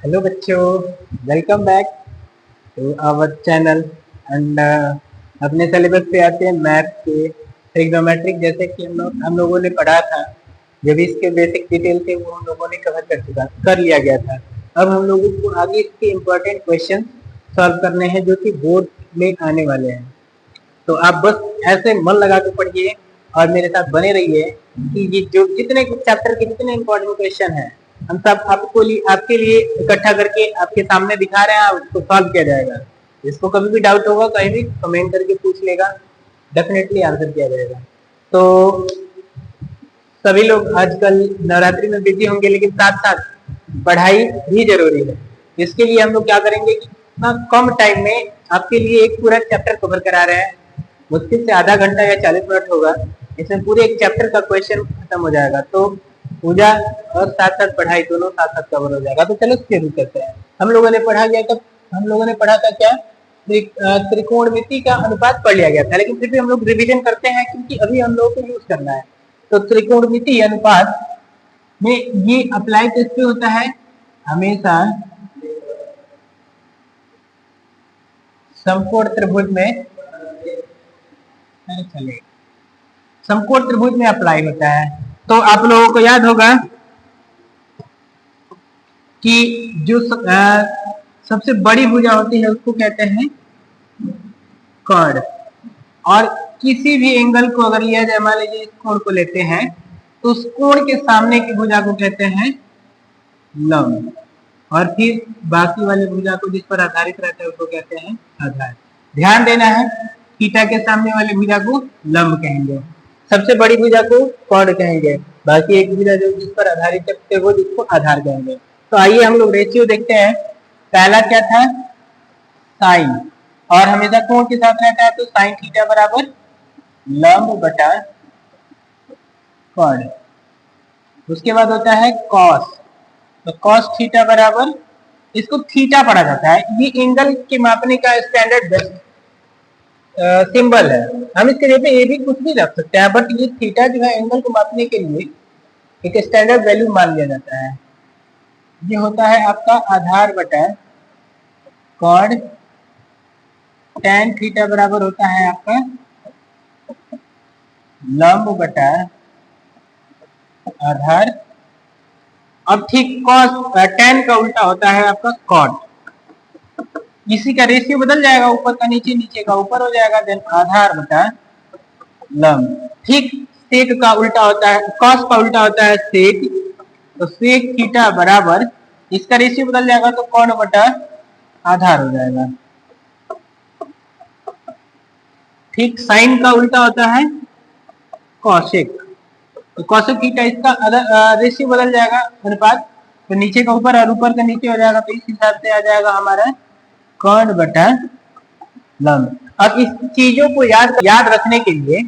Hello बच्चों, welcome back to our channel. And अपने syllabus पे आते हैं मैथ के ट्रिग्नोमेट्रिक। जैसे कि हम लोगों ने पढ़ा था, जो भी इसके बेसिक डिटेल थे वो हम लोगों ने कवर कर लिया गया था। अब हम लोगों को आगे इसके इम्पोर्टेंट क्वेश्चन सॉल्व करने हैं जो कि बोर्ड में आने वाले हैं। तो आप बस ऐसे मन लगा के पढ़िए और मेरे साथ बने रहिए कि ये जो जितने चैप्टर के जितने इम्पोर्टेंट क्वेश्चन हैं हम सब आपके लिए इकट्ठा करके आपके सामने दिखा रहे हैं, उसको सॉल्व किया जाएगा। जिसको कभी भी डाउट होगा कहीं भी कमेंट करके पूछ लेगा, डेफिनेटली आंसर किया जाएगा। तो सभी लोग आजकल नवरात्रि में बिजी होंगे, लेकिन साथ साथ पढ़ाई भी जरूरी है। इसके लिए हम लोग क्या करेंगे कि इतना कम टाइम में आपके लिए एक पूरा चैप्टर कवर करा रहे हैं। मुश्किल से आधा घंटा या 40 मिनट होगा, इसमें पूरे एक चैप्टर का क्वेश्चन खत्म हो जाएगा। तो पूजा और साथ साथ पढ़ाई दोनों साथ साथ कवर हो जाएगा। तो चलो शुरू करते हैं। हम लोगों ने पढ़ा था क्या, त्रिकोणमिति का अनुपात पढ़ लिया गया था, लेकिन फिर भी हम लोग रिवीजन करते हैं क्योंकि अभी हम लोगों को यूज करना है। तो त्रिकोणमिति अनुपात में ये अप्लाई किस पे होता है, हमेशा समकोण त्रिभुज में, चलिए समकोण त्रिभुज में अप्लाई होता है। तो आप लोगों को याद होगा कि जो सबसे बड़ी भुजा होती है उसको कहते हैं कर्ण, और किसी भी एंगल को अगर लिया जाए, मान लीजिए इस कोण को लेते हैं तो उस कोण के सामने की भुजा को कहते हैं लंब, और फिर बाकी वाली भुजा को जिस पर आधारित रहता है उसको कहते हैं आधार। ध्यान देना है, थीटा के सामने वाली भुजा को लंब कहेंगे, सबसे बड़ी भुजा को कर्ण कहेंगे, बाकी एक भुजा जो जिस पर आधारित है वो जिसको आधार कहेंगे। तो आइए हम लोग रेशियो देखते हैं। पहला क्या था, साइन, और हमेशा कोण के साथ रहता है तो साइन थीटा बराबर लंब बटा कर्ण। उसके बाद होता है कॉस, तो कॉस थीटा बराबर, इसको थीटा पढ़ा जाता है, ये एंगल के मापने का स्टैंडर्ड सिंबल है। हम इसके जगह पे ए भी कुछ भी रख सकते हैं, बट ये थीटा जो है एंगल को मापने के लिए एक स्टैंडर्ड वैल्यू मान लिया जाता है। ये होता है आपका आधार बटा कॉर्ड, tan थीटा बराबर होता है आपका लंब बटा आधार। अब ठीक कॉस tan का उल्टा होता है आपका कॉट, इसी का रेशियो बदल जाएगा, ऊपर का नीचे, नीचे का ऊपर हो जाएगा, देन आधार बटा लंब। ठीक सेक का उल्टा होता है, कॉस का उल्टा होता है सेक, तो सेक थीटा बराबर, इसका रेशियो बदल जाएगा तो कौन बटा आधार हो जाएगा। ठीक साइन का उल्टा होता है कौशिक, तो कौशिक थीटा, इसका रेशियो बदल जाएगा अनुपात, तो नीचे का ऊपर और ऊपर का नीचे हो जाएगा, तो इस हिसाब से आ जाएगा हमारा कर्ण बटा लंब। अब इस चीजों को याद रखने के लिए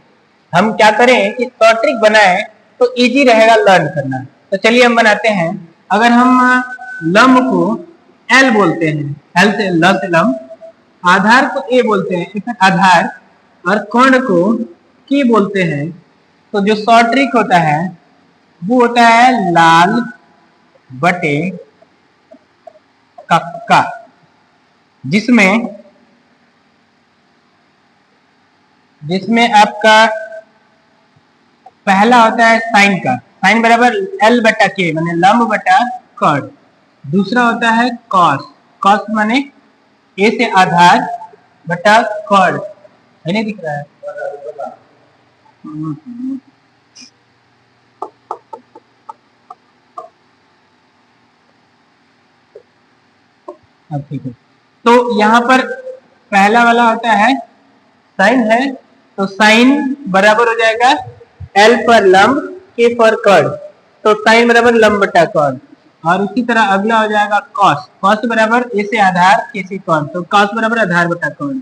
हम क्या करें कि शॉर्ट ट्रिक बनाएं तो इजी रहेगा लर्न करना। तो चलिए हम बनाते हैं। अगर हम लंब को L बोलते हैं, L से ल से लंब, आधार को A बोलते हैं आधार, और कर्ण को K बोलते हैं, तो जो शॉर्ट ट्रिक होता है वो होता है लाल बटे कक्का, जिसमें आपका पहला होता है साइन का, साइन बराबर L बटा के माने लंब बटा कर्ण। दूसरा होता है कॉस, कॉस माने A से आधार बटा कर्ण, है नहीं दिख रहा है? अब ठीक है, तो यहाँ पर पहला वाला होता है साइन है, तो साइन बराबर हो जाएगा L पर लंब K पर कर्ण, तो साइन बराबर लंब बटा कर्ण। और उसी तरह अगला हो जाएगा कॉस, कॉस बराबर A से आधार K से कर्ण, तो कॉस बराबर आधार बटा कर्ण।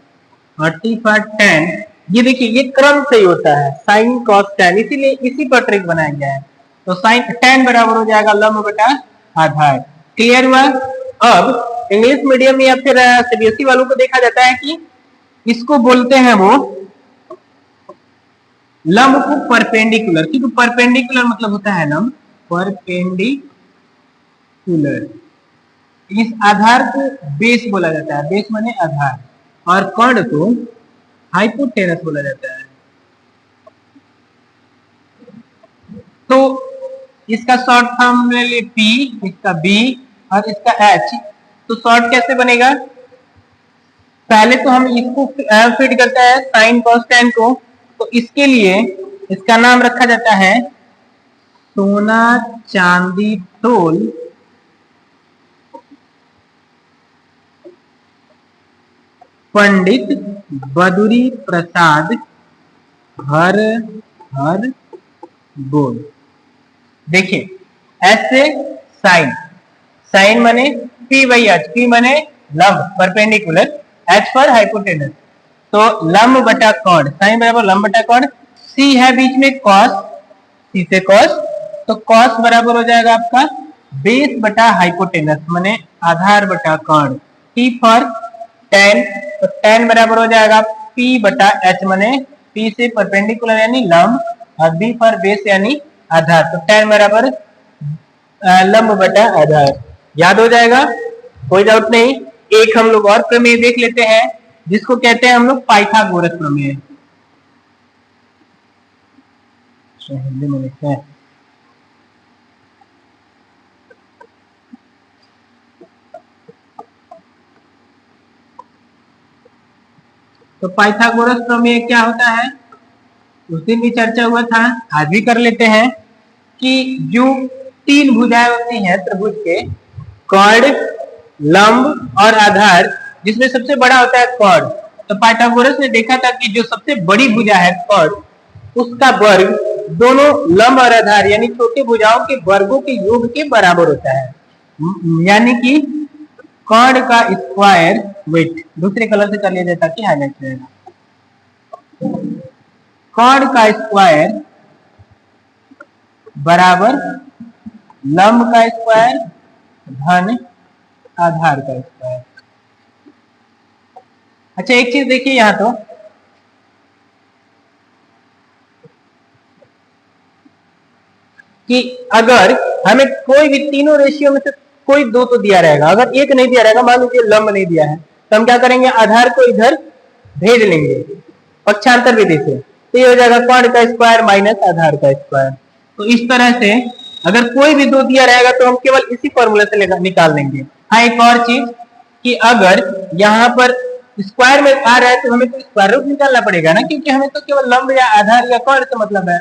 और T पर tan, ये देखिए ये क्रम से ही होता है, साइन कॉस tan, इसीलिए इसी पर ट्रिक बनाया गया है। तो साइन tan बराबर हो जाएगा लंब बटा आधार। क्लियर हुआ? अब इंग्लिश मीडियम या फिर सीबीएसई वालों को देखा जाता है कि इसको बोलते हैं वो लंब को परपेंडिकुलर, क्योंकि परपेंडिकुलर मतलब होता है लंब परपेंडिकुलर, इस आधार को बेस बोला जाता है, बेस माने आधार, और कर्ण को हाइपोटेनस बोला जाता है। तो इसका शॉर्ट फॉर्म ले लिए P, इसका B और इसका H। तो शॉर्ट कैसे बनेगा? पहले तो हम इसको फिट करते हैं साइन कॉस टेन को, तो इसके लिए इसका नाम रखा जाता है सोना चांदी तोल पंडित बदुरी प्रसाद हर हर बोल। देखिए ऐसे साइन, साइन माने P बाई H, P माने लंब परपेंडिकुलर, H पर हाइपोटेनस, तो लंब बटा कर्ण, साइन बराबर लंब बटा कर्ण, C है बीच में कॉस, C से कॉस, तो कॉस बराबर हो जाएगा आपका बेस बटा हाइपोटेनस माने आधार बटा कर्ण, T फॉर टेन, तो टेन बराबर हो जाएगा P बटा H माने P से परपेंडिकुलर यानी लंब, और B फॉर बेस यानी आधार, तो टेन बराबर लंब बटा आधार। याद हो जाएगा, कोई डाउट नहीं। एक हम लोग और प्रमेय देख लेते हैं जिसको कहते हैं हम लोग पाइथागोरस प्रमेय। हिंदी में लिखते हैं, तो पाइथागोरस प्रमेय क्या होता है? उस दिन भी चर्चा हुआ था, आज भी कर लेते हैं कि जो तीन भुजाएं होती हैं त्रिभुज के, कर्ण, लंब और आधार, जिसमें सबसे बड़ा होता है कर्ण, तो पाइथागोरस ने देखा था कि जो सबसे बड़ी भुजा है कर्ण, उसका वर्ग दोनों लंब और आधार यानी छोटे भुजाओं के वर्गों के योग के बराबर होता है, यानी कि कर्ण का स्क्वायर, वेट दूसरे कलर से कर लिया जाए ताकि हाईलाइट रहेगा, कर्ण का स्क्वायर बराबर लंब का स्क्वायर धन आधार का स्क्वायर। अच्छा एक चीज देखिए यहां, तो कि अगर हमें कोई भी तीनों रेशियो में से कोई दो तो दिया रहेगा, अगर एक नहीं दिया रहेगा, मान लीजिए लंब नहीं दिया है, तो हम क्या करेंगे, आधार को इधर भेज लेंगे पक्षांतर विधि से, तो ये हो जाएगा कर्ण का स्क्वायर माइनस आधार का स्क्वायर। तो इस तरह से अगर कोई भी दो दिया रहेगा तो हम केवल इसी फॉर्मूले से निकाल लेंगे। हाँ एक और चीज कि अगर यहाँ पर स्क्वायर में आ रहा है तो हमें तो स्क्वायर रूट निकालना पड़ेगा ना, क्योंकि हमें तो केवल लंब या आधार या कर्ण से मतलब है,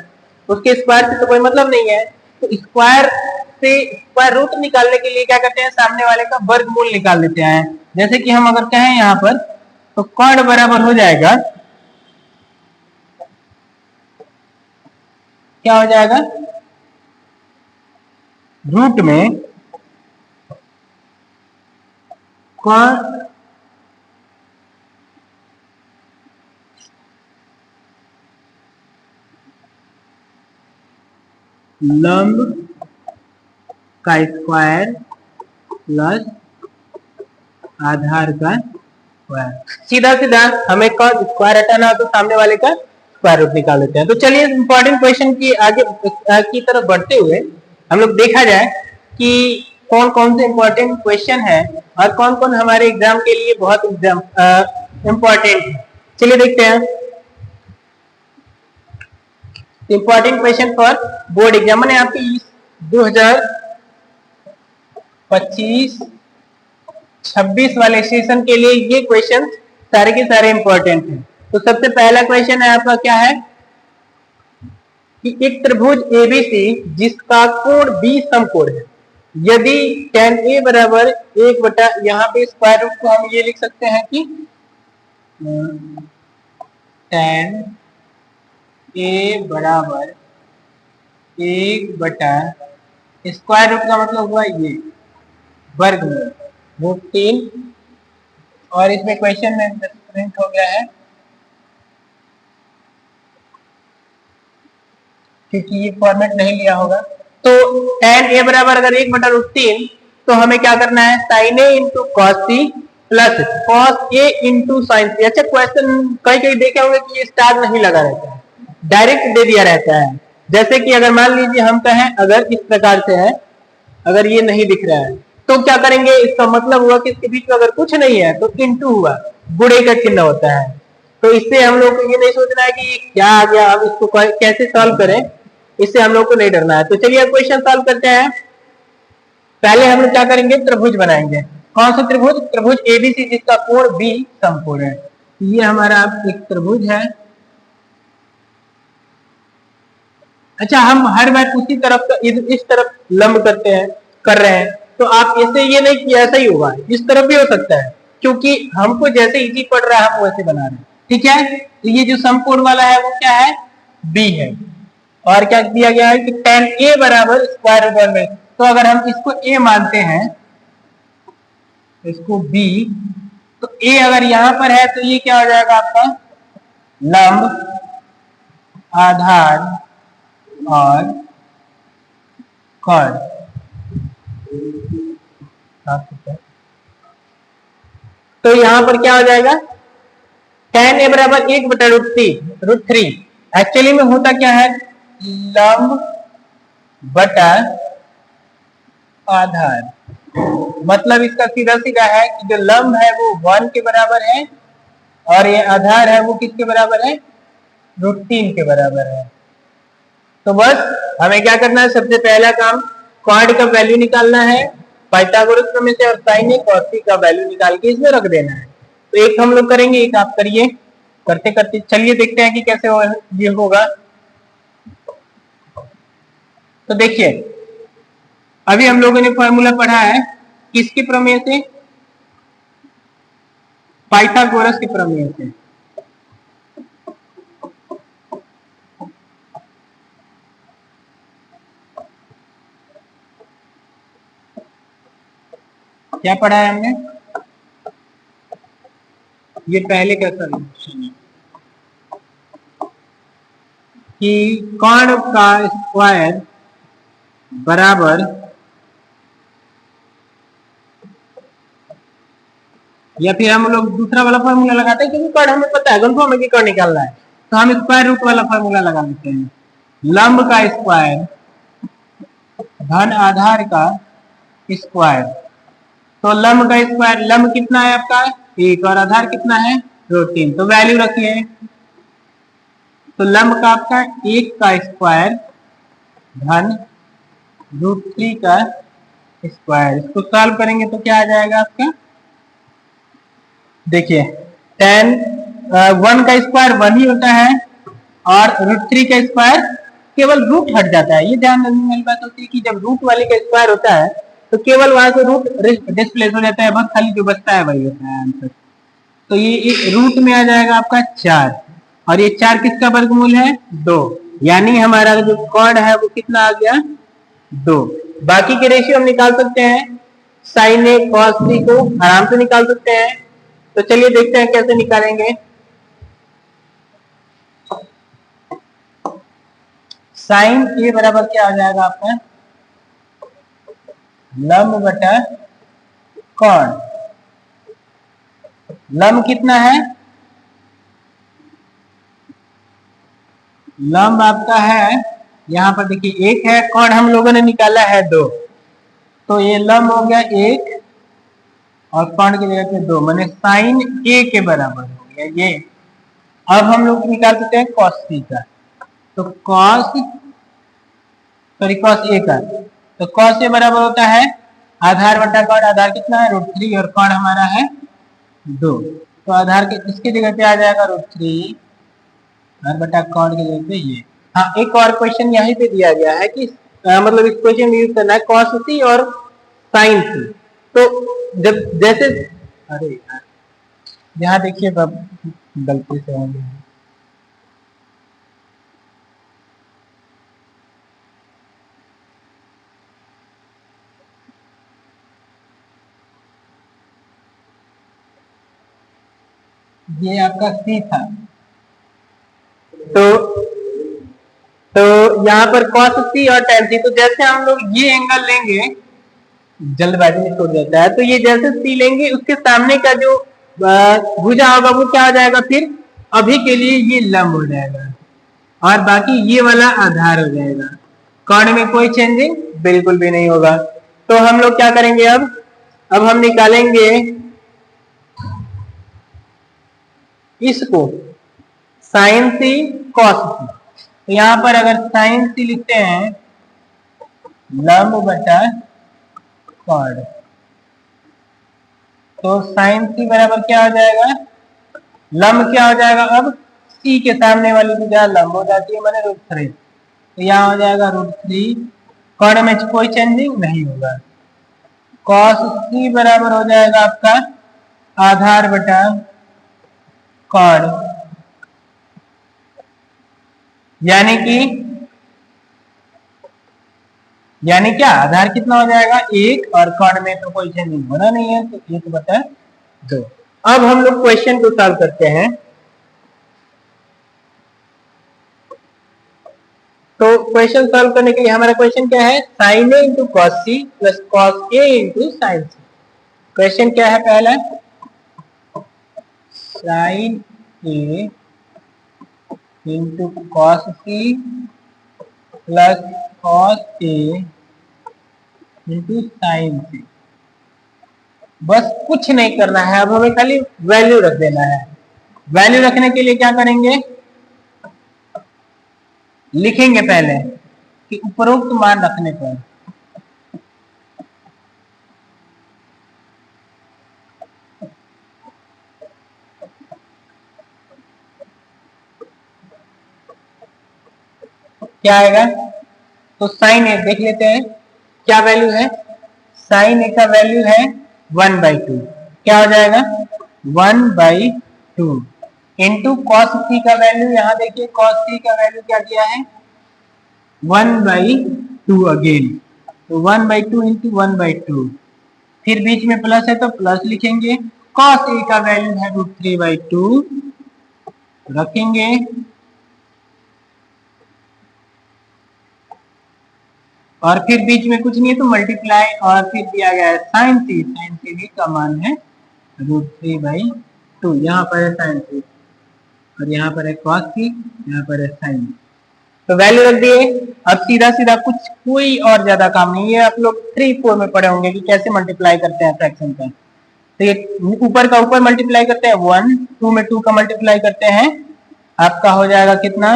उसके स्क्वायर से तो कोई मतलब नहीं है। तो स्क्वायर से स्क्वायर रूट निकालने के लिए क्या करते हैं, सामने वाले का वर्गमूल निकाल लेते हैं। जैसे कि हम अगर कहें यहाँ पर, तो कर्ण बराबर हो जाएगा, क्या हो जाएगा, रूट में कर्ण लंब का स्क्वायर प्लस आधार का स्क्वायर। सीधा सीधा हमें कॉस स्क्वायर हटाना हो तो सामने वाले का स्क्वायर रूट निकाल लेते हैं। तो चलिए इंपॉर्टेंट क्वेश्चन की आगे की तरफ बढ़ते हुए हम लोग देखा जाए कि कौन कौन से इंपॉर्टेंट क्वेश्चन है और कौन कौन हमारे एग्जाम के लिए बहुत इंपॉर्टेंट है। चलिए देखते हैं important question for board exam, मैंने आपकी 2025-26 वाले सेशन के लिए ये क्वेश्चन सारे के सारे इंपॉर्टेंट हैं। तो सबसे पहला क्वेश्चन है आपका, क्या है कि एक त्रिभुज एबीसी जिसका कोण बी समकोण है, यदि tan a बराबर 1 बटा, यहाँ पे स्क्वायर रूट को हम ये लिख सकते हैं कि tan a बराबर 1 बटा, स्क्वायर रूट का मतलब हुआ ये वर्गमूल √3, और इसमें क्वेश्चन में प्रिंट हो गया है क्योंकि ये फॉर्मेट नहीं लिया होगा। तो tan a बराबर अगर 1 बटा √3, तो हमें क्या करना है, sin a into cos C plus cos a into sine C. अच्छा क्वेश्चन कहीं कहीं देखे होंगे कि ये स्टार नहीं लगा रहता है, डायरेक्ट दे दिया रहता है। जैसे कि अगर मान लीजिए हम कहें, अगर इस प्रकार से है, अगर ये नहीं दिख रहा है तो क्या करेंगे, इसका मतलब हुआ कि इसके बीच में अगर कुछ नहीं है तो इनटू हुआ, गुणे का चिन्ह होता है। तो इससे हम लोग को ये नहीं सोचना है कि क्या आ गया, अब इसको कैसे सॉल्व करें, इससे हम लोग को नहीं डरना है। तो चलिए अब क्वेश्चन सॉल्व करते हैं। पहले हम लोग क्या करेंगे, त्रिभुज बनाएंगे। कौन सा त्रिभुज, त्रिभुज एबीसी जिसका कोण बी समकोण है। ये हमारा एक त्रिभुज है। अच्छा, हम हर बार उसी तरफ इस तरफ लंब करते हैं, कर रहे हैं, तो आप इससे ये नहीं कि ऐसा ही होगा, इस तरफ भी हो सकता है, क्योंकि हमको जैसे इजी पड़ रहा है हम वैसे बना रहे हैं। ठीक है, तो ये जो समकोण वाला है वो क्या है, बी है। और क्या दिया गया है कि tan a बराबर स्क्वायर रूट में, तो अगर हम इसको a मानते हैं, इसको b, तो a अगर यहां पर है तो ये क्या हो जाएगा आपका, लंब, आधार और कोण। तो यहां पर क्या हो जाएगा, tan a बराबर 1/√3। एक्चुअली में होता क्या है, लंब बटा आधार, मतलब इसका सीधा सीधा है कि जो लंब है वो 1 के बराबर है और ये आधार है वो किसके बराबर है, √3 के बराबर है। तो बस हमें क्या करना है, सबसे पहला काम कॉर्ड का वैल्यू निकालना है पाइथागोरस प्रमेय से, और sin a cos c का वैल्यू निकाल के इसमें रख देना है। तो एक हम लोग करेंगे, एक आप करिए। करते करते चलिए देखते हैं कि कैसे ये होगा। तो देखिए, अभी हम लोगों ने फॉर्मूला पढ़ा है किसके प्रमेय से, पाइथागोरस के प्रमेय से। क्या पढ़ा है हमने, ये पहले का सॉल्यूशन है कि कोण का स्क्वायर बराबर, या फिर हम लोग दूसरा वाला फॉर्मूला लगाते हैं, क्योंकि कोण हमें पता है, गुणनफल हमें की कोण निकालना है, तो हम स्क्वायर रूट वाला फॉर्मूला लगा लेते हैं। लंब का स्क्वायर धन आधार का स्क्वायर, तो लंब का स्क्वायर, लंब कितना है आपका 1 और आधार कितना है √3, तो वैल्यू रखिए। तो लंब का आपका 1 का स्क्वायर धन √3 का स्क्वायर, इसको सॉल्व करेंगे तो क्या आ जाएगा आपका, देखिए tan 1 का स्क्वायर 1 ही होता है और √3 का स्क्वायर केवल रूट हट जाता है। ये ध्यान रखने वाली बात होती है कि जब रूट वाले का स्क्वायर होता है तो केवल वहां से रूट डिस्प्लेस हो जाता है, बस खाली जो बचता है वही होता है आंसर। तो ये रूट में आ जाएगा आपका 4, और ये 4 किसका वर्गमूल है, 2, यानी हमारा जो कोण है वो कितना आ गया, 2। बाकी के रेशियो हम निकाल सकते हैं, sin a cos c को आराम से निकाल सकते हैं। तो चलिए देखते हैं कैसे निकालेंगे। sin a बराबर क्या आ जाएगा आपका, लंब बटा कोण। लंब कितना है, लंब आपका है यहां पर देखिए 1 है, कोण हम लोगों ने निकाला है 2, तो ये लंब हो गया 1 और कोण की जगह पे 2, माने sin a के बराबर हो गया ये। अब हम लोग निकाल सकते हैं cos c का, तो cos a का, तो cos a बराबर होता है आधार बटा कोण, आधार कितना है √3 और कोण हमारा है 2, तो आधार के इसकी जगह पे आ जाएगा √3 और बटा कोण की जगह पे ये। हाँ, एक और क्वेश्चन यहीं पे दिया गया है कि मतलब इस क्वेश्चन में यूज करना है cos c और sin c। तो जब जैसे, अरे यार यहाँ देखिए गलती से हो गया, ये आपका C था, तो यहाँ पर cos c और tan c, तो जैसे हम लोग ये एंगल लेंगे, जल्दबाजी में छोड़ जाता है, तो ये जैसे C लेंगे उसके सामने का जो भुजा होगा वो क्या हो जाएगा, फिर अभी के लिए ये लंब हो जाएगा और बाकी ये वाला आधार हो जाएगा। कोण में कोई चेंजिंग बिल्कुल भी नहीं होगा। तो हम लोग क्या करेंगे, अब अब हम निकालेंगे इसको साइन सी कॉस सी। तो यहां पर अगर साइन सी लिखते हैं लंब बटा कॉर्ड, तो साइन सी बराबर क्या हो जाएगा, लंब क्या हो जाएगा, अब सी के सामने वाली की जगह लंब हो जाती है मैंने √3, तो यहाँ हो जाएगा √3, कॉर्ड में कोई चेंजिंग नहीं होगा। कॉस सी बराबर हो जाएगा आपका आधार बटा कॉर्ड, यानी क्या आधार कितना हो जाएगा 1, और कॉर्ड में तो कोई चेंजिंग होना नहीं है, तो 1/2। अब हम लोग क्वेश्चन को सॉल्व करते हैं। तो क्वेश्चन सॉल्व करने के लिए हमारा क्वेश्चन क्या है, sine A into cos C plus cos A into sine C. Question क्या है पहला, sine A into cos C plus cos A into sine C. बस कुछ नहीं करना है, अब हमें खाली वैल्यू रख देना है। वैल्यू रखने के लिए क्या करेंगे, लिखेंगे पहले कि उपरोक्त मान रखने पर क्या आएगा। तो साइन ए देख लेते हैं क्या वैल्यू है, साइन ए का वैल्यू है 1/2, क्या हो जाएगा 1/2 इंटू कॉस सी का वैल्यू, यहां देखिए कॉस सी का वैल्यू क्या किया है 1/2 अगेन, तो 1/2 इंटू 1/2, फिर बीच में प्लस है तो प्लस लिखेंगे, कॉस ए का वैल्यू है √3/2 रखेंगे, और फिर बीच में कुछ नहीं है तो मल्टीप्लाई, और फिर दिया गया है साइन सी, साइन सी भी का मान है √3/2, यहाँ पर है साइन सी और यहाँ पर है कॉस सी, यहाँ पर है साइन, तो वैल्यू रख दिए। अब सीधा सीधा कुछ कोई और ज्यादा काम नहीं है, आप लोग 3-4 में पढ़े होंगे कि कैसे मल्टीप्लाई करते हैं फ्रैक्शन का। तो ये ऊपर का ऊपर मल्टीप्लाई करते हैं 1, 2 में 2 का मल्टीप्लाई करते हैं, आपका हो जाएगा कितना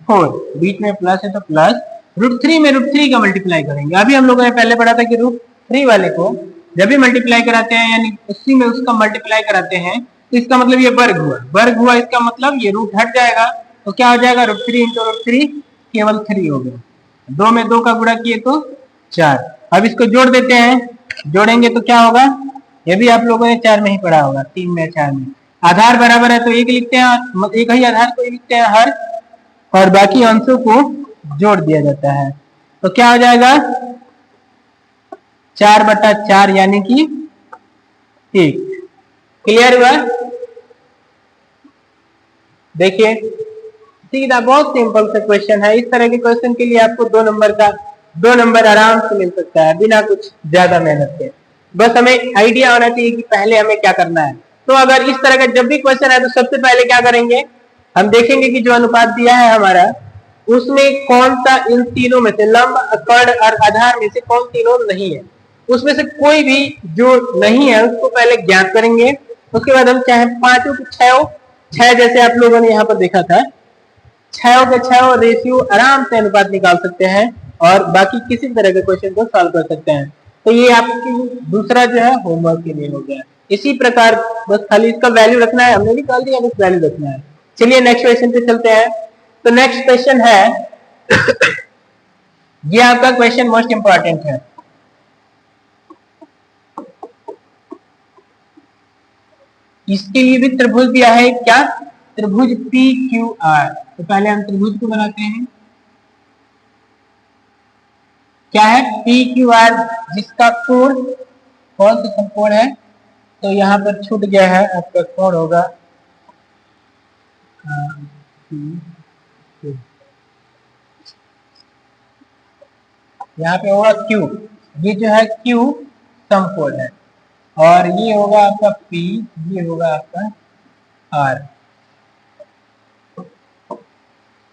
4, बीच में प्लस है तो प्लस, √3 में √3 का मल्टीप्लाई करेंगे। अभी हम लोगों ने पहले पढ़ा था कि √3 वाले को जब भी मल्टीप्लाई कराते हैं यानी उसी में उसका मल्टीप्लाई कराते हैं तो इसका मतलब ये वर्ग हुआ, वर्ग हुआ इसका मतलब ये रूट हट जाएगा, तो क्या हो जाएगा √3 इंटू √3 केवल 3 हो गया, 2 में 2 का गुणा किए तो 4। अब इसको जोड़ देते हैं, जोड़ेंगे तो क्या होगा, ये भी आप लोगों ने 4 में ही पढ़ा होगा, 3 में 4 में आधार बराबर है तो एक लिखते हैं, एक ही आधार को लिखते हैं हर, और बाकी अंशों को जोड़ दिया जाता है, तो क्या हो जाएगा 4/4 यानी कि 1। क्लियर हुआ। देखिए सीधा बहुत सिंपल सा क्वेश्चन है, इस तरह के क्वेश्चन के लिए आपको 2 नंबर आराम से मिल सकता है बिना कुछ ज्यादा मेहनत के, बस हमें आइडिया होना चाहिए कि पहले हमें क्या करना है। तो अगर इस तरह का जब भी क्वेश्चन है तो सबसे पहले क्या करेंगे, हम देखेंगे कि जो अनुपात दिया है हमारा उसमें कौन सा इन तीनों में से लंब कर्ण और आधार में से कौन तीनों नहीं है, उसमें से कोई भी जो नहीं है उसको पहले ज्ञात करेंगे। उसके बाद हम चाहे 5 हो कि 6 हो, 6 जैसे आप लोगों ने यहाँ पर देखा था 6 के 6 रेशियो आराम से अनुपात निकाल सकते हैं और बाकी किसी तरह के क्वेश्चन को सॉल्व कर सकते हैं। तो ये आपकी दूसरा जो है होमवर्क के लिए हो गया। इसी प्रकार बस खाली इसका वैल्यू रखना है, हमने निकाल दिया, बस वैल्यू रखना है। चलिए नेक्स्ट क्वेश्चन पे चलते हैं। तो नेक्स्ट क्वेश्चन है ये आपका क्वेश्चन मोस्ट इंपॉर्टेंट है। इसके लिए भी त्रिभुज दिया है, क्या त्रिभुज PQR। तो पहले हम त्रिभुज को बनाते हैं, क्या है PQR जिसका कोण कौन सा समकोण है, तो यहाँ पर छूट गया है, आपका कोण होगा यहाँ पे होगा Q, ये जो है Q समकोण है, और ये होगा आपका P, ये होगा आपका R।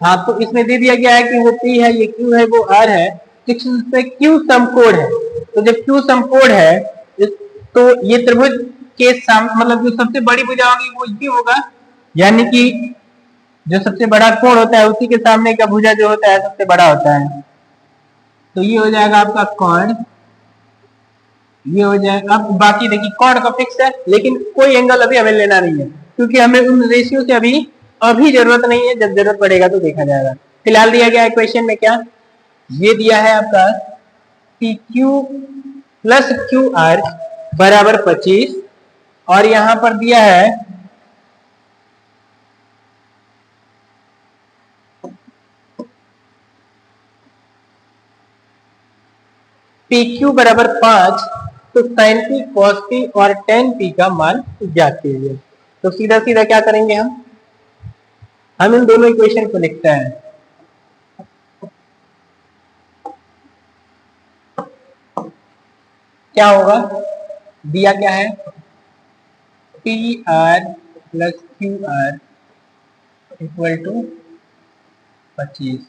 हाँ तो इसमें दे दिया गया है कि वो P है, ये Q है, वो R है, तो Q समकोण है। तो जब Q समकोण है तो ये त्रिभुज के मतलब जो सबसे बड़ी भुजा होगी वो ये होगा, यानी कि जो सबसे बड़ा कोण होता है उसी के सामने का भुजा जो होता है सबसे बड़ा होता है। तो ये हो जाएगा आपका कोण, ये हो जाएगा। अब बाकी देखिए कोण का फिक्स है, लेकिन कोई एंगल अभी हमें लेना नहीं है, क्योंकि हमें उन रेशियो से अभी जरूरत नहीं है, जब जरूरत पड़ेगा तो देखा जाएगा। फिलहाल दिया गया है क्वेश्चन में क्या, ये दिया है आपका P Q plus Q are बराबर 25, और यहां पर दिया है पी क्यू बराबर 5, तो साइन पी कॉस पी और टेन पी का मान ज्ञात कीजिए। तो सीधा सीधा क्या करेंगे, हम इन दोनों इक्वेशन को लिखते हैं। क्या होगा, दिया क्या है, P R plus Q R equal to 25।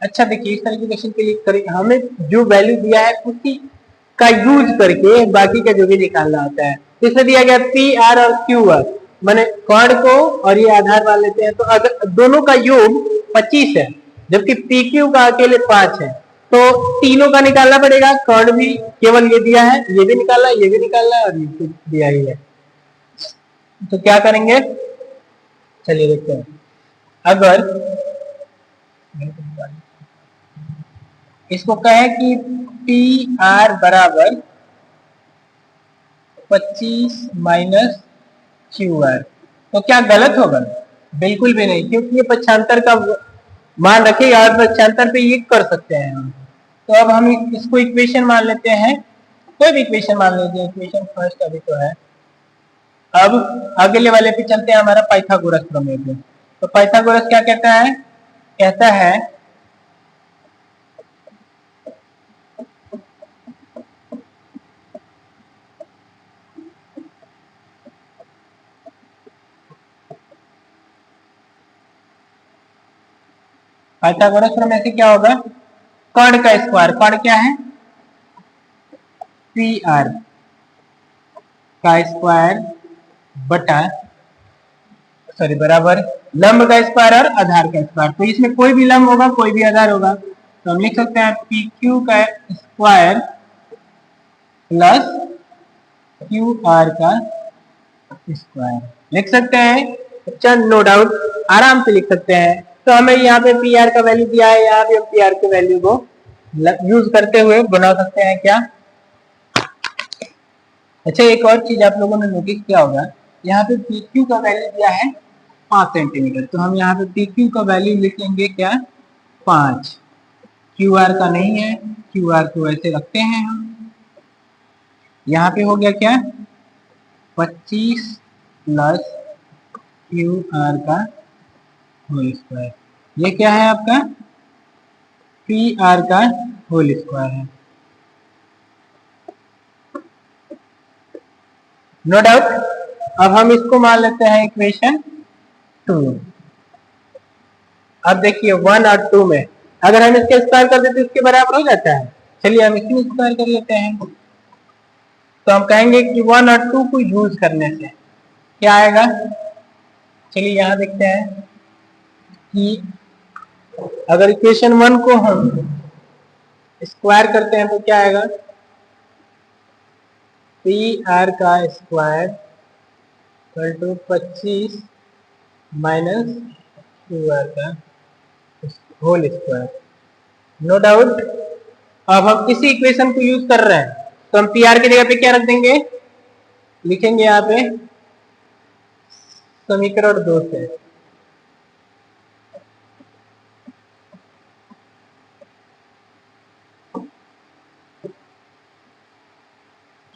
अच्छा देखिए, इस तरह के क्वेश्चन के लिए करेंगे, हमें जो वैल्यू दिया है उसी का यूज करके बाकी का जो भी निकालना होता है। इसमें दिया गया पी आर और क्यू आर, मैंने कॉर्ड को और ये आधार मान लेते हैं, तो अगर दोनों का योग 25 है, जबकि पी क्यू का अकेले 5 है, तो तीनों का निकालना पड़ेगा। कॉर्ड भी केवल ये दिया है, ये भी निकालना है, ये भी निकालना है, और ये भी दिया ही है। तो क्या करेंगे, चलिए देखते हैं। अगर इसको कहें कि पी आर बराबर 25 माइनस क्यू आर, तो क्या गलत होगा, बिल्कुल भी नहीं, क्योंकि ये पक्षांतर का मान रखेगा और पक्षांतर पे ये कर सकते हैं हम। तो अब हम इसको इक्वेशन मान लेते हैं, कोई भी इक्वेशन मान लीजिए, इक्वेशन फर्स्ट अभी तो है। अब अगले वाले पे चलते हैं, हमारा पाइथागोरस प्रमेय पे। तो पाइथागोरस क्या कहता है, कहता है पाइथागोरस प्रमेय से क्या होगा, कर्ण का स्क्वायर, कर्ण क्या है, पी आर का स्क्वायर बटा बराबर लंब का स्क्वायर और आधार का स्क्वायर। तो इसमें कोई भी लंब होगा, कोई भी आधार होगा, तो हम लिख सकते हैं पी क्यू का स्क्वायर प्लस क्यू आर का स्क्वायर, लिख सकते हैं। चल नो डाउट, आराम से लिख सकते हैं। तो हमें यहाँ पे पी आर का वैल्यू दिया है, यहाँ पे हम पी आर के वैल्यू को यूज करते हुए बना सकते हैं क्या। अच्छा, एक और चीज आप लोगों ने नोटिस किया होगा, यहाँ पे पी क्यू का वैल्यू दिया है 5 सेंटीमीटर, तो हम यहाँ पे पी क्यू का वैल्यू लिखेंगे क्या, 5। क्यू आर का नहीं है, क्यू आर को ऐसे रखते हैं हम। यहाँ पे हो गया क्या, 25 प्लस क्यू आर का होल स्क्वायर, ये क्या है आपका पी आर का होल स्क्वायर है। No doubt. अब हम इसको मान लेते हैं इक्वेशन 2। अब देखिए 1 और 2 में अगर हम इसके स्क्वायर कर देते इसके बराबर हो जाता है। चलिए हम इसमें स्क्वायर कर लेते हैं, तो हम कहेंगे कि 1 और 2 को यूज करने से क्या आएगा। चलिए यहां देखते हैं कि अगर इक्वेशन 1 को हम स्क्वायर करते हैं तो क्या आएगा, पी आर का square equal to 25 minus Q R का होल स्क्वायर। No doubt. अब हम इसी इक्वेशन को यूज कर रहे हैं, तो हम पी आर की जगह पे क्या रख देंगे, लिखेंगे यहाँ पे समीकरण 2 से।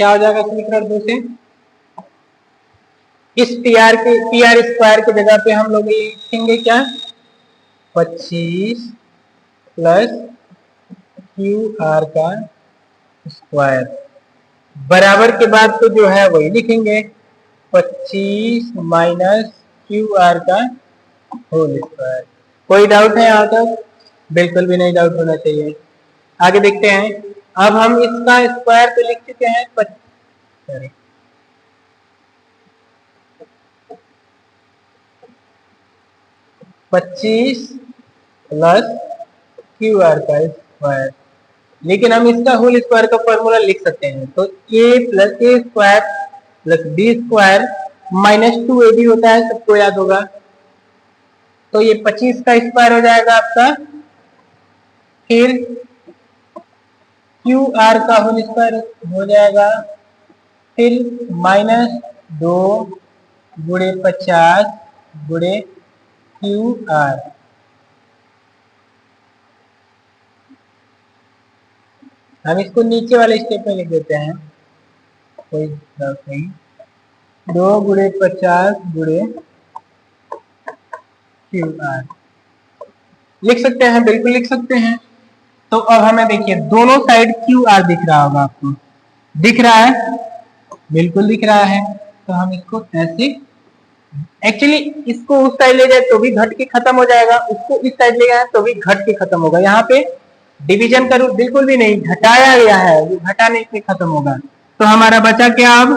क्या हो जाएगा समीकरण 2 से, इस पी आर स्क्वायर की जगह पे हम लोग लिखेंगे क्या, 25 प्लस क्यू आर का स्क्वायर बराबर के बाद तो जो है वही लिखेंगे 25 माइनस क्यू आर का होल स्क्वायर। कोई डाउट है यहाँ तक, बिल्कुल भी नहीं डाउट होना चाहिए। आगे देखते हैं। अब हम इसका स्क्वायर तो लिख चुके हैं 25 प्लस क्यू आर का स्क्वायर। लेकिन हम इसका होल स्क्वायर का फॉर्मूला लिख सकते हैं, तो a plus A square plus B square minus 2ab होता है, सबको याद होगा। तो ये 25 का स्क्वायर हो जाएगा आपका, फिर क्यू आर का होल स्क्वायर हो जाएगा, फिर -2 गुणे 50 गुणे क्यू आर। हम इसको नीचे वाले स्टेप में लिख देते हैं, कोई डाउट नहीं। 2 गुणे 50 गुणे क्यू आर लिख सकते हैं, बिल्कुल लिख सकते हैं। तो अब हमें देखिए दोनों साइड क्यू आर दिख रहा होगा आपको, दिख रहा है, बिल्कुल दिख रहा है। तो हम इसको ऐसे, एक्चुअली इसको उस साइड ले जाए तो भी घट के खत्म हो जाएगा, उसको इस साइड ले जाए तो भी घट के खत्म होगा। यहाँ पे डिवीजन का रूप बिल्कुल भी नहीं, घटाया गया है, वो घटाने से खत्म होगा। तो हमारा बचा क्या, अब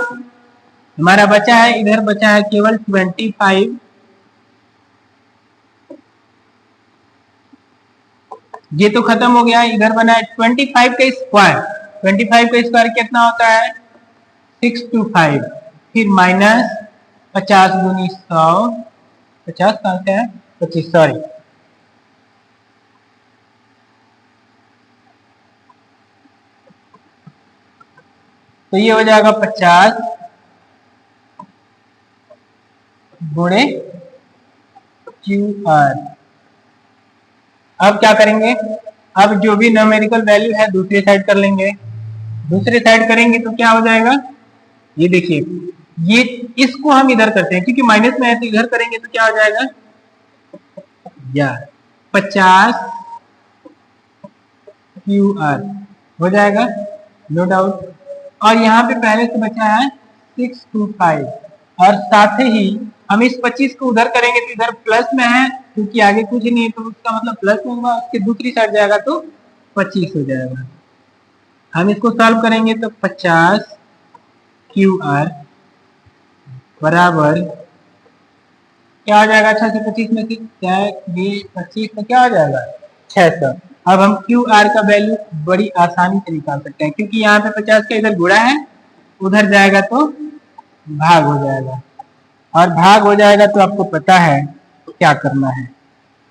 हमारा बचा है, इधर बचा है केवल 25। ये तो खत्म हो गया, इधर बना है 25 का स्क्वायर। 25 का स्क्वायर कितना होता है, 625, फिर माइनस 50 गुनी 100, 50 कहाँ से है, 25, सॉरी। तो ये हो जाएगा 50 गुणे क्यू आर। अब क्या करेंगे, अब जो भी न्यूमेरिकल वैल्यू है दूसरी साइड कर लेंगे। दूसरी साइड करेंगे तो क्या हो जाएगा, ये देखिए, ये इसको हम इधर करते हैं क्योंकि माइनस में है, तो इधर करेंगे तो क्या हो जाएगा, या 50 क्यू आर हो जाएगा, नो डाउट। और यहाँ पे पहले से बचा है 625, और साथ ही हम इस 25 को उधर करेंगे तो इधर प्लस में है, क्योंकि आगे कुछ नहीं है तो उसका मतलब प्लस में होगा, उसके दूसरी साइड जाएगा तो 25 हो जाएगा। हम इसको सॉल्व करेंगे तो 50 क्यू आर बराबर क्या हो जाएगा, 625 में से क्या ये 25 में क्या हो जाएगा, 600। अब हम क्यू आर का वैल्यू बड़ी आसानी से निकाल सकते हैं, क्योंकि यहाँ पे 50 का इधर गुणा है, उधर जाएगा तो भाग हो जाएगा, और भाग हो जाएगा तो आपको पता है क्या करना है।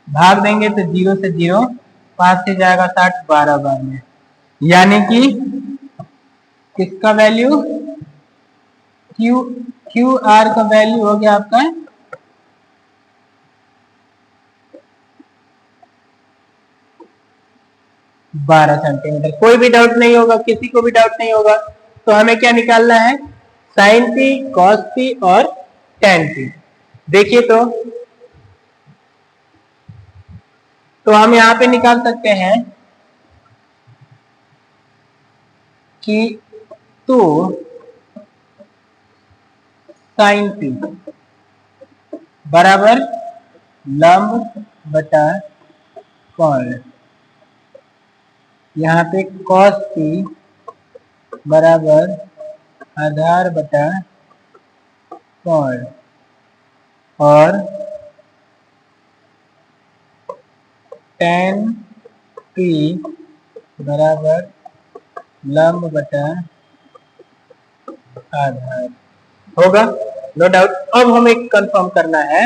भाग देंगे तो 0 से 0, 5 से जाएगा 60, 12 बार में, यानी कि किसका वैल्यू, क्यू आर का वैल्यू हो गया आपका 12 सेंटीमीटर। कोई भी डाउट नहीं होगा, किसी को भी डाउट नहीं होगा। तो हमें क्या निकालना है, साइन टी, कॉस टी और टेन टी। देखिए तो हम यहां पे निकाल सकते हैं कि तो साइन टी बराबर लंब बटा कोण, यहाँ पे कॉस टी बराबर आधार बटा कोण, और टेन टी बराबर लंब बटा आधार होगा, नो डाउट। अब हमें कंफर्म करना है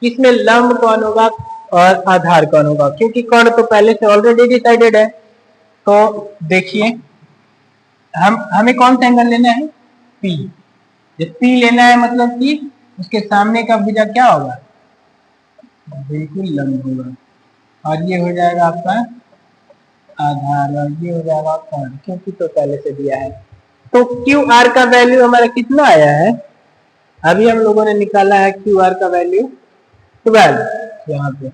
इसमें लंब कौन होगा और आधार कौन होगा, क्योंकि कोण तो पहले से ऑलरेडी डिसाइडेड है। तो देखिए, हमें कौन सा एंगल लेना है, पी। जब पी लेना है मतलब कि उसके सामने का भुजा क्या होगा, बिल्कुल लंब होगा, और ये हो जाएगा आपका आधार, और ये हो जाएगा कोण, क्योंकि तो पहले से दिया है। तो क्यू आर का वैल्यू हमारा कितना आया है, अभी हम लोगों ने निकाला है क्यू आर का वैल्यू 12, यहाँ पे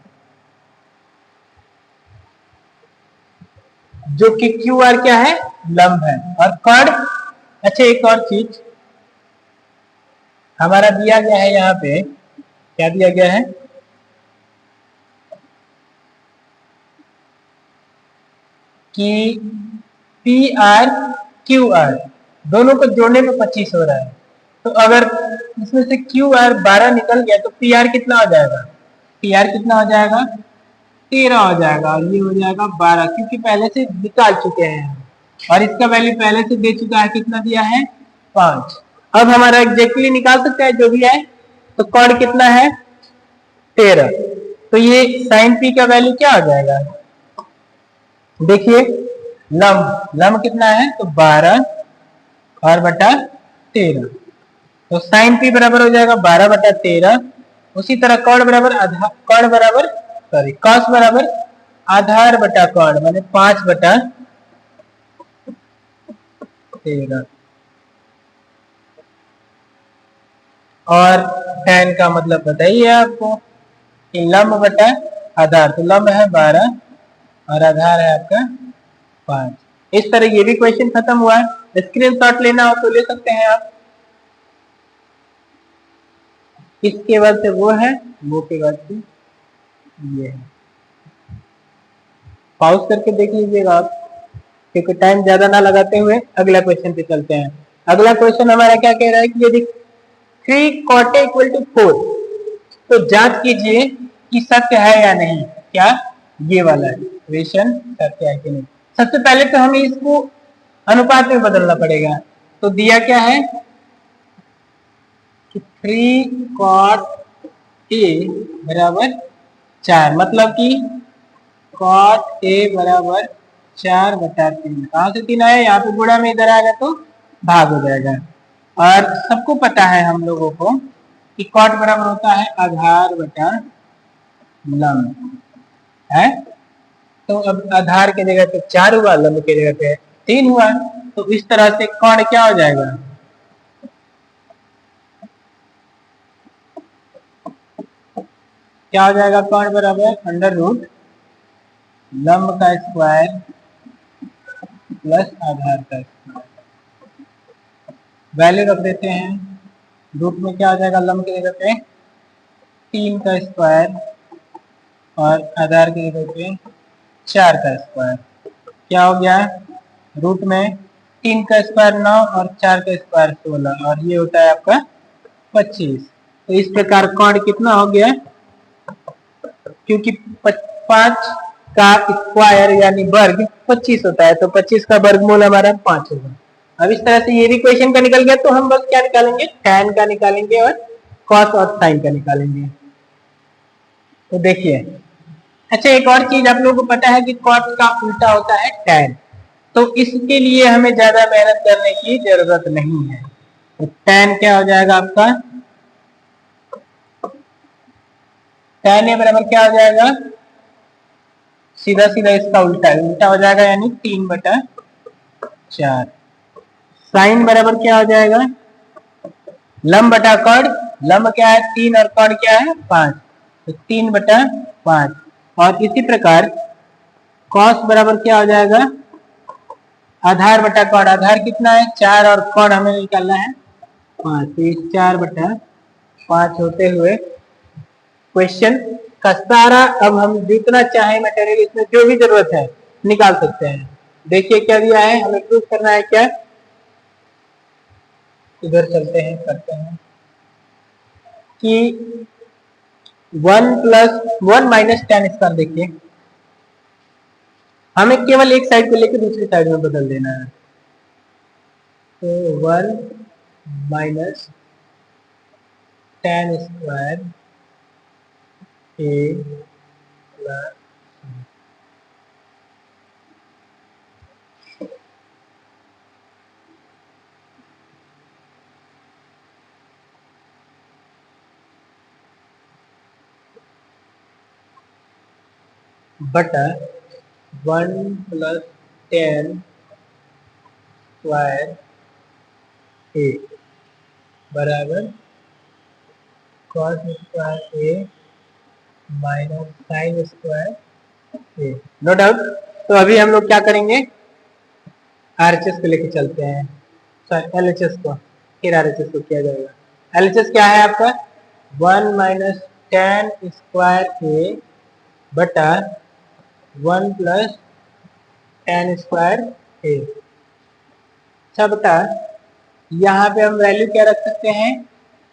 जो कि क्यू आर क्या है, लंब है, और कोण। अच्छा, एक और चीज हमारा दिया गया है, यहाँ पे क्या दिया गया है, कि पी आर क्यू आर दोनों को जोड़ने में 25 हो रहा है। तो अगर इसमें से क्यू आर 12 निकल गया तो पी आर कितना हो जाएगा, TR कितना हो जाएगा, 13 हो जाएगा, और ये हो जाएगा 12, क्योंकि पहले से निकाल चुके हैं और इसका वैल्यू पहले से दे चुका है, कितना दिया है 5। अब हमारा एग्जैक्टली निकाल सकता है जो भी है, तो कॉर्ड कितना है 13, तो ये साइन पी का वैल्यू क्या हो जाएगा, देखिए लम कितना है तो 12 और बटा 13, तो साइन पी बराबर हो जाएगा 12 बटा 13। उसी तरह कॉर्ड बराबर कॉस बराबर आधार बटा कॉर्ड, माने 5 बटा 13, और tan का मतलब बताइए आपको कि लंब बटा आधार, तो लंब है 12 और आधार है आपका 5। इस तरह ये भी क्वेश्चन खत्म हुआ है। स्क्रीनशॉट लेना हो तो ले सकते हैं आप। इसके बाद से वो है, वो के बाद से ये है। पॉज करके देख लीजिएगा आप, क्योंकि टाइम ज्यादा ना लगाते हुए अगला क्वेश्चन पे चलते हैं। अगला क्वेश्चन हमारा क्या कह रहा है कि यदि 3 cot इक्वल टू 4, तो जांच कीजिए कि सत्य है या नहीं। क्या ये वाला इक्वेशन सत्य है कि नहीं। सबसे पहले तो हमें इसको अनुपात में बदलना पड़ेगा। तो दिया क्या है कि 3 cot a बराबर 4, मतलब कि cot a बराबर 4 बटा 3। कहां से 3 आया, यहाँ पे गुणा में इधर आएगा तो भाग हो जाएगा। और सबको पता है हम लोगों को कि कॉट बराबर होता है आधार बटा लंब है। तो अब आधार की जगह पे 4 हुआ, लंब की जगह पे 3 हुआ, तो इस तरह से कॉट क्या हो जाएगा, क्या हो जाएगा, कॉट बराबर अंडर रूट लंब का स्क्वायर प्लस आधार का स्क्वायर। वैल्यू रख देते हैं, रूट में क्या हो जाएगा, लंब की जगह पे 3 का स्क्वायर और आधार की जगह पे 4 का स्क्वायर। क्या हो गया, रूट में 3 का स्क्वायर 9 और 4 का स्क्वायर 16, और ये होता है आपका 25। तो इस प्रकार कॉर्ड कितना हो गया, क्योंकि 5 का स्क्वायर यानी वर्ग 25 होता है, तो 25 का वर्गमूल हमारा 5 होगा। अब इस तरह से ये भी क्वेश्चन का निकल गया, तो हम बस क्या निकालेंगे, tan का निकालेंगे और cos और sin का निकालेंगे। तो देखिए, अच्छा एक और चीज आप लोगों को पता है कि cos का उल्टा होता है tan, तो इसके लिए हमें ज्यादा मेहनत करने की जरूरत नहीं है। तो tan क्या हो जाएगा आपका, tan ए बराबर क्या हो जाएगा, सीधा सीधा इसका उल्टा हो जाएगा, यानी 3 बटा 4। साइन बराबर क्या हो जाएगा, लंब बटा कॉड, लंब क्या है 3 और कॉड क्या है 5, तो 3 बटा 5। और इसी प्रकार कॉस बराबर क्या हो जाएगा, आधार बटा कॉड, आधार कितना है 4 और कॉड हमें निकालना है 5, तो 4 बटा 5 होते हुए क्वेश्चन का सारा, अब हम जितना चाहे मटेरियल इसमें जो भी जरूरत है निकाल सकते हैं। देखिए क्या दिया है, हमें प्रूफ करना है क्या, इधर चलते हैं, करते हैं कि 1 प्लस 1 माइनस tan स्क्वायर। देखिए हमें केवल एक साइड को लेकर दूसरी साइड में बदल देना है, तो 1 minus tan square a plus बटा 1 प्लस tan स्क्वायर a बराबर cos square a minus sine square a। No doubt. तो अभी हम लोग क्या करेंगे, आरएचएस को लेके चलते हैं, सॉरी एलएचएस को, फिर आरएचएस को किया जाएगा। एलएचएस क्या है आपका, 1 माइनस tan स्क्वायर a बटा 1 प्लस tan स्क्वायर a। अच्छा बता, यहाँ पे हम वैल्यू क्या रख सकते हैं,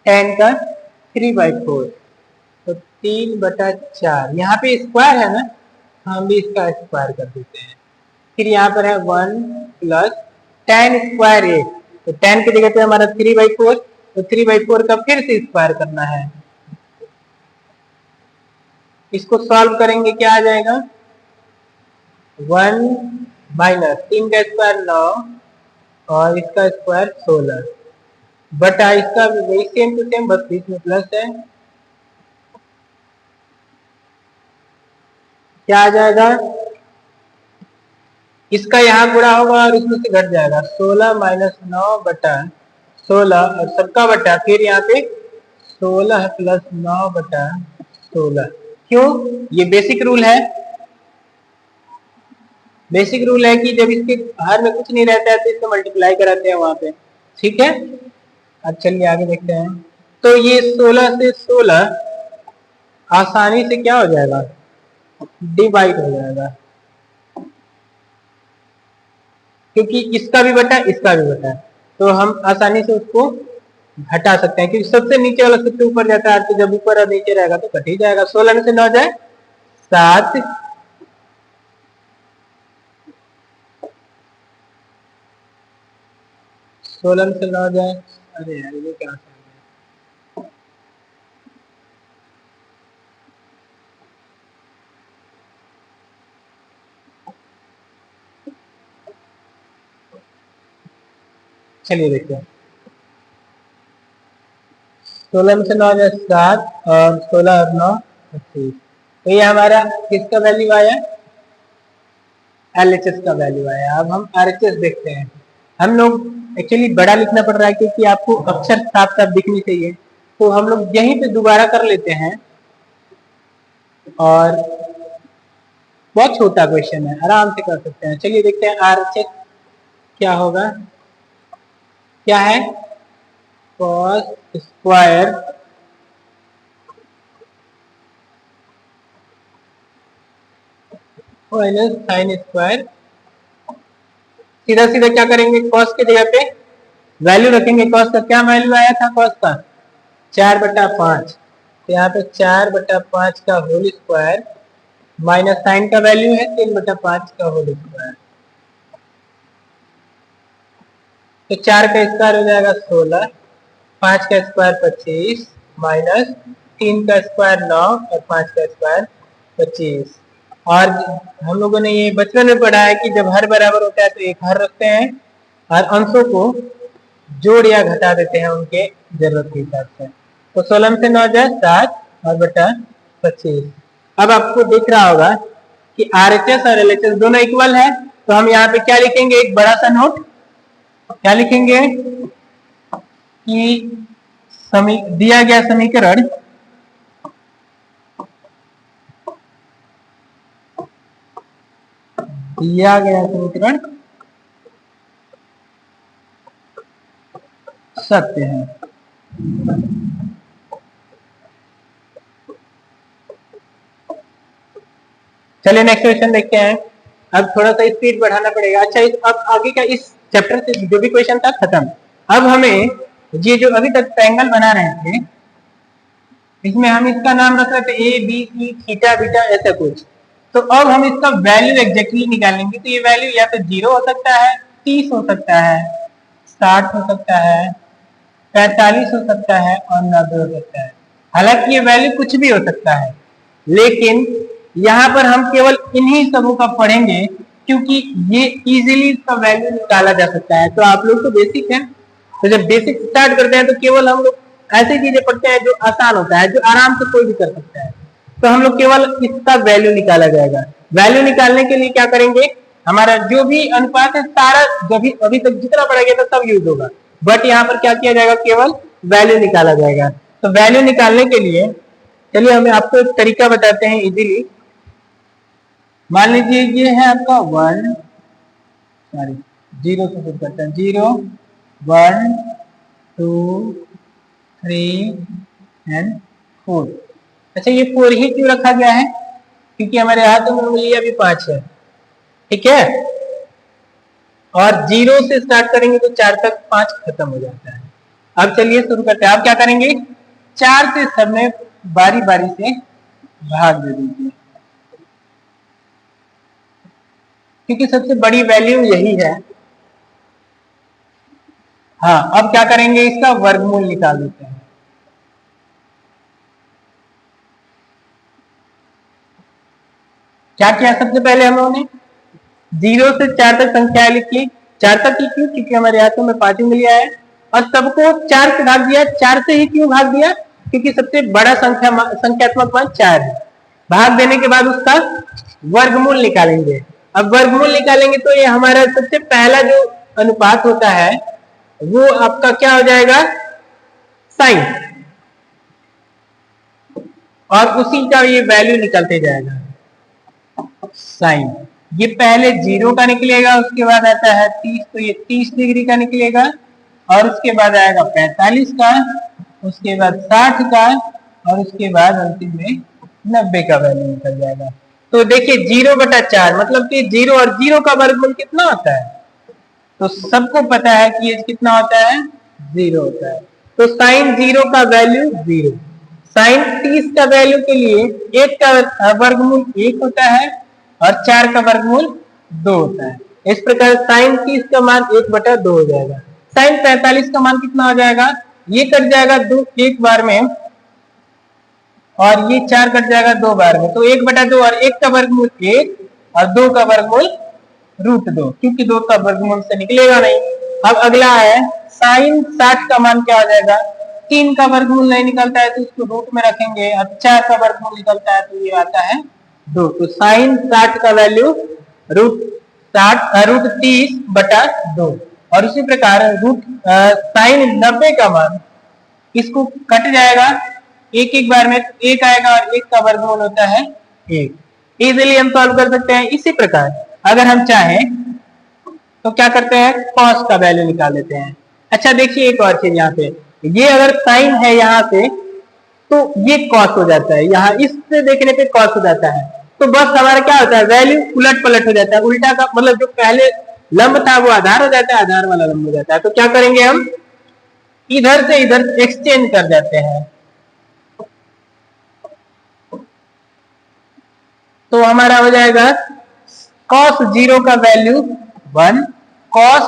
tan का 3/4, तो 3/4, यहाँ पे स्क्वायर है ना, हम भी इसका स्क्वायर कर देते हैं। फिर यहाँ पर है 1 प्लस tan स्क्वायर ए, तो tan की जगह पे हमारा 3/4, तो 3/4 का फिर से स्क्वायर करना है। इसको सॉल्व करेंगे क्या आ जाएगा, 1 माइनस 3 का स्क्वायर 9 और इसका स्क्वायर 16 बटा इसका भी वही सेम टू सेम, बस बीच में प्लस है। क्या आ जाएगा, इसका यहाँ गुणा होगा और इसमें से घट जाएगा, 16 माइनस 9 बटा 16 और सबका बटा फिर यहाँ पे 16 प्लस 9 बटा 16। क्यों, ये बेसिक रूल है। बेसिक रूल है कि जब इसके बाहर में कुछ नहीं रहता है तो इसको मल्टीप्लाई कराते हैं वहां पे, ठीक है। अब चलिए आगे देखते हैं। तो ये 16 से 16 आसानी से क्या हो जाएगा, डिवाइड हो जाएगा, क्योंकि इसका भी बटा इसका भी बटा, तो हम आसानी से उसको घटा सकते हैं, क्योंकि सबसे नीचे वाला सबसे ऊपर जाता है, तो जब ऊपर और नीचे रहेगा तो कट ही जाएगा। 16 में से 9 जाए 7, 16 में से 9 जाए, अरे यार ये क्या, चलिए देखते हैं। 16 में से 9 जाए 7 और 16 और 9 25, तो ये हमारा किसका वैल्यू आया, LHS का वैल्यू आया। अब हम RHS देखते हैं। हम लोग एक्चुअली बड़ा लिखना पड़ रहा है क्योंकि आपको अक्षर साफ साफ दिखनी चाहिए, तो हम लोग यहीं पे दोबारा कर लेते हैं। और बहुत छोटा क्वेश्चन है, आराम से कर सकते हैं। चलिए देखते हैं RHS क्या होगा। क्या है, cos square minus sine square. सीधा सीधा क्या करेंगे, cos की जगह पे वैल्यू रखेंगे। cos का क्या वैल्यू आया था, cos का 4/5, तो यहाँ पे 4/5 का होल स्क्वायर माइनस साइन का वैल्यू है 3/5 का होल स्क्वायर, तो 4 का स्क्वायर हो जाएगा 16, 5 का स्क्वायर 25 माइनस 3 का स्क्वायर 9 और 5 का स्क्वायर 25। और हम लोगों ने ये बचपन में पढ़ा है कि जब हर बराबर होता है तो एक हर रखते हैं और अंशों को जोड़ या घटा देते हैं उनके जरूरत के हिसाब से। तो 16 में से 9 जाए 7 और बटा 25। अब आपको दिख रहा होगा कि RHS और LHS दोनों इक्वल है, तो हम यहाँ पे क्या लिखेंगे, एक बड़ा सा नोट, क्या लिखेंगे कि दिया गया समीकरण सत्य है। चलिए नेक्स्ट क्वेश्चन देखते हैं। अब थोड़ा सा स्पीड बढ़ाना पड़ेगा। अच्छा, अब आगे का इस चैप्टर से जो भी क्वेश्चन था खत्म। अब हमें ये जो अभी तक ट्रायंगल बना रहे थे, इसमें हम इसका नाम रख रहे थे ABC थीटा बीटा ऐसा कुछ, तो अब हम इसका वैल्यू एग्जैक्टली निकालेंगे। तो ये वैल्यू या तो 0 हो सकता है, 30 हो सकता है, 60 हो सकता है, 45 हो सकता है और 90 हो सकता है। हालांकि ये वैल्यू कुछ भी हो सकता है, लेकिन यहाँ पर हम केवल इन्हीं सबों का पढ़ेंगे क्योंकि ये इजीली इसका वैल्यू निकाला जा सकता है। तो आप लोग तो बेसिक है, तो जब बेसिक स्टार्ट करते हैं तो केवल हम लोग ऐसी चीजें पढ़ते हैं जो आसान होता है, जो आराम से कोई भी कर सकता है। तो हम लोग केवल इसका वैल्यू निकाला जाएगा। वैल्यू निकालने के लिए क्या करेंगे, हमारा जो भी अनुपात है सारा जब अभी तक जितना पढ़ा गया था सब यूज होगा, बट यहाँ पर क्या किया जाएगा, केवल वैल्यू निकाला जाएगा। तो वैल्यू निकालने के लिए चलिए हमें आपको एक तरीका बताते हैं इजीली। मान लीजिए ये है आपका 0 से शुरू करते हैं, 0 1 2 3 एंड 4। अच्छा, ये 4 ही क्यों रखा गया है, क्योंकि हमारे हाथों में उंगलियां भी 5 है, ठीक है। और 0 से स्टार्ट करेंगे तो 4 तक 5 खत्म हो जाता है। अब चलिए शुरू करते हैं। आप क्या करेंगे, 4 से सब में बारी बारी से भाग दे दीजिए, क्योंकि सबसे बड़ी वैल्यू यही है। हाँ, अब क्या करेंगे, इसका वर्गमूल निकाल देते हैं। क्या किया, सबसे पहले हम लोगों ने 0 से 4 तक संख्या लिखी। 4 तक ही क्यों, क्योंकि हमारे हाथों में 5 उंगलियां लिया है, और सबको 4 से भाग दिया। 4 से ही क्यों भाग दिया, क्योंकि सबसे बड़ा संख्यात्मक मान 4 है। भाग देने के बाद उसका वर्गमूल निकालेंगे। अब वर्गमूल निकालेंगे तो ये हमारा सबसे पहला जो अनुपात होता है वो आपका क्या हो जाएगा, साइन, और उसी का ये वैल्यू निकलते जाएगा साइन। ये पहले 0 का निकलेगा, उसके बाद आता है 30, तो ये 30 डिग्री का निकलेगा, और उसके बाद आएगा 45 का, उसके बाद 60 का, और उसके बाद अंतिम में 90 का वैल्यू निकल जाएगा। तो देखिए 0/4 मतलब कि 0 और 0 का वर्गमूल कितना होता है, तो सबको पता है कि ये कितना होता है, 0 होता है। तो साइन 0 का वैल्यू 0, साइन 30 का वैल्यू के लिए 1 का वर्गमूल 1 होता है और 4 का वर्गमूल 2 होता है। इस प्रकार साइन 30 का मान 1/2 हो जाएगा। साइन 45 का मान कितना हो जाएगा, ये कट जाएगा 2 एक बार में, और ये 4 कट जाएगा 2 बार में, तो 1/2, और 1 का वर्गमूल 1 और 2 का वर्गमूल √2, क्योंकि 2 का वर्गमूल से निकलेगा नहीं। अब अगला है साइन 60 का मान क्या हो जाएगा, 3 का वर्गमूल नहीं निकलता है तो इसको रूट में रखेंगे, और 4 का वर्गमूल निकलता है तो ये आता है 2। तो साइन 60 का वैल्यू √30/2, और उसी प्रकार साइन 90 का मान, इसको कट जाएगा एक एक बार में, एक आएगा, और 1 का वर्गमूल होता है 1। इजीली हम सॉल्व कर सकते हैं। इसी प्रकार अगर हम चाहें तो क्या करते हैं, कॉस का वैल्यू निकाल लेते हैं। अच्छा देखिए एक और चीज, यहाँ पे ये अगर साइन है यहाँ से तो ये कॉस हो जाता है, यहाँ इससे देखने पे कॉस हो जाता है, तो बस हमारा क्या होता है, वैल्यू उलट पलट हो जाता है, उल्टा का मतलब जो पहले लंब था वो आधार हो जाता है, आधार वाला लंब हो जाता है। तो क्या करेंगे, हम इधर से इधर एक्सचेंज कर देते हैं, तो हमारा हो जाएगा cos 0 का वैल्यू 1, cos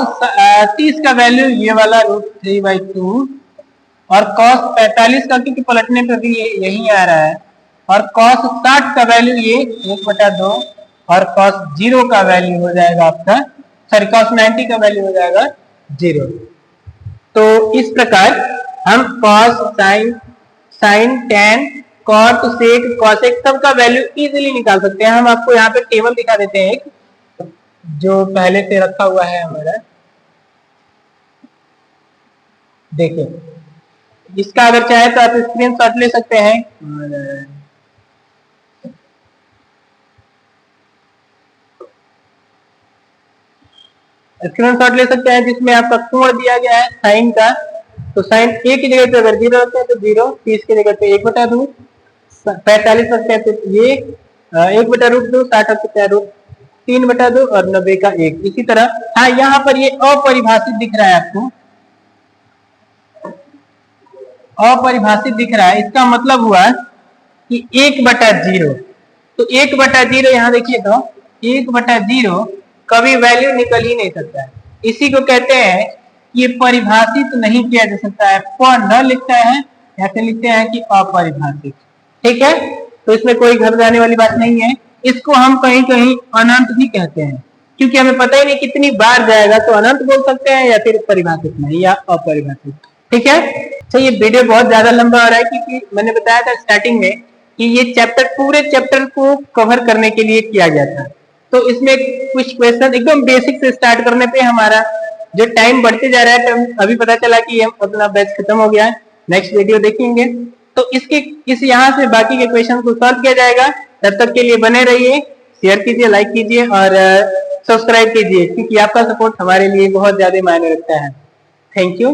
30 का वैल्यू ये वाला √3/2, और cos 45 का, क्योंकि पलटने पर भी यही आ रहा है, और cos 60 का वैल्यू ये 1/2, और cos 0 का वैल्यू हो जाएगा आपका, सॉरी cos 90 का वैल्यू हो जाएगा 0। तो इस प्रकार हम cos, sin, tan, cot, sec, cosec सब का वैल्यू इजीली निकाल सकते हैं। हम आपको यहाँ पे टेबल दिखा देते हैं एक, जो पहले से रखा हुआ है हमारा, देखिए इसका अगर चाहे तो आप स्क्रीनशॉट ले सकते हैं, स्क्रीनशॉट ले सकते हैं, जिसमें आपका कोण दिया गया है साइन का। तो साइन a की जगह पे अगर 0 रखते हैं तो 0, 30 की जगह पे 1/2, 45 रखते हैं तो ये 1/√2, 60 रखते हैं √3/2, और 90 का 1। इसी तरह हाँ, यहाँ पर ये अपरिभाषित दिख रहा है आपको, अपरिभाषित दिख रहा है, इसका मतलब हुआ कि 1/0, तो 1/0 यहाँ देखिए, तो 1/0 कभी वैल्यू निकल ही नहीं सकता है। इसी को कहते हैं ये परिभाषित नहीं किया जा सकता है, न लिखता है या फिर लिखते हैं कि अपरिभाषित। ठीक है, तो इसमें कोई घबराने वाली बात नहीं है। इसको हम कहीं कहीं अनंत भी कहते हैं, क्योंकि हमें पता ही नहीं कितनी बार जाएगा, तो अनंत बोल सकते हैं या फिर परिभाषित नहीं या अपरिभाषित। ठीक है, तो ये वीडियो बहुत ज्यादा लंबा हो रहा है, क्योंकि मैंने बताया था स्टार्टिंग में कि ये चैप्टर पूरे चैप्टर को कवर करने के लिए किया गया था। तो इसमें कुछ क्वेश्चन एकदम बेसिक से स्टार्ट करने पे हमारा जो टाइम बढ़ते जा रहा है, तो अभी पता चला कि अपना बैच खत्म हो गया है। नेक्स्ट वीडियो देखेंगे तो इस यहाँ से बाकी के क्वेश्चन को सॉल्व किया जाएगा। तब तक के लिए बने रहिए, शेयर कीजिए, लाइक कीजिए और सब्सक्राइब कीजिए, क्योंकि आपका सपोर्ट हमारे लिए बहुत ज्यादा मायने रखता है। Thank you.